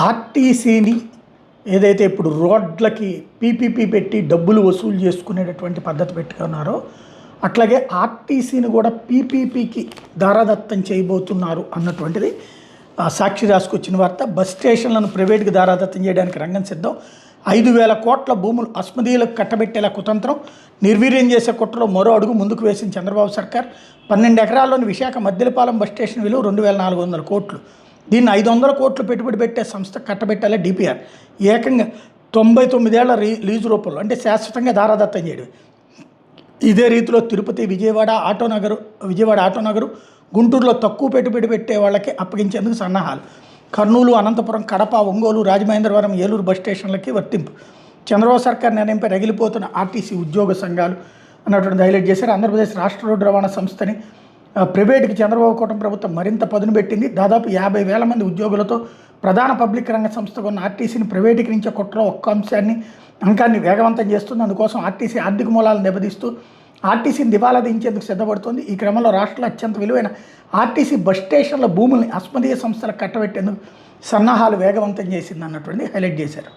ఆర్టీసీని ఏదైతే ఇప్పుడు రోడ్లకి పీపీపీ పెట్టి డబ్బులు వసూలు చేసుకునేటటువంటి పద్ధతి పెట్టుకున్నారో అట్లాగే ఆర్టీసీని కూడా పీపీపీకి దారాదత్తం చేయబోతున్నారు అన్నటువంటిది సాక్షి రాసుకొచ్చిన వార్త. బస్ స్టేషన్లను ప్రైవేట్కి దారాదత్తం చేయడానికి రంగం సిద్ధం. 5,000 కోట్ల భూములు అస్మదీయులకు కట్టబెట్టేలా కుతంత్రం. నిర్వీర్యం చేసే కుట్రలో మరో అడుగు ముందుకు వేసిన చంద్రబాబు సర్కార్. 12 ఎకరాల్లోని విశాఖ మద్దిలపాలెం బస్ స్టేషన్ విలువ 2,400 కోట్లు. దీన్ని 500 కోట్లు పెట్టుబడి పెట్టే సంస్థ కట్టబెట్టాలే డిపిఆర్. ఏకంగా 99 ఏళ్ల లీజు రూపంలో అంటే శాశ్వతంగా దారాదత్తం చేయడం. ఇదే రీతిలో తిరుపతి, విజయవాడ ఆటోనగరు, గుంటూరులో తక్కువ పెట్టుబడి పెట్టే వాళ్ళకి అప్పగించేందుకు సన్నాహాలు. కర్నూలు, అనంతపురం, కడప, ఒంగోలు, రాజమహేంద్రవరం, ఏలూరు బస్ స్టేషన్లకి వర్తింపు. చంద్రబాబు సర్కార్ నిర్ణయంపై రగిలిపోతున్న ఆర్టీసీ ఉద్యోగ సంఘాలు అన్నటువంటి హైలైట్ చేశారు. ఆంధ్రప్రదేశ్ రాష్ట్ర రోడ్డు రవాణా సంస్థని ప్రైవేట్కి చంద్రబాబు కూటమి ప్రభుత్వం మరింత పదును పెట్టింది. దాదాపు 50,000 మంది ఉద్యోగులతో ప్రధాన పబ్లిక్ రంగ సంస్థగా ఉన్న ఆర్టీసీని ప్రైవేటీకరించే కుట్రలో ఒక్క అంకాన్ని వేగవంతం చేస్తుంది. అందుకోసం ఆర్టీసీ ఆర్థిక మూలాలను దెబ్బతీస్తూ ఆర్టీసీని దివాలా దించేందుకు సిద్ధపడుతుంది. ఈ క్రమంలో రాష్ట్రంలో అత్యంత విలువైన ఆర్టీసీ బస్ స్టేషన్ల భూముల్ని అస్మదీయ సంస్థలకు కట్టబెట్టేందుకు సన్నాహాలు వేగవంతం చేసింది అన్నటువంటి హైలైట్ చేశారు.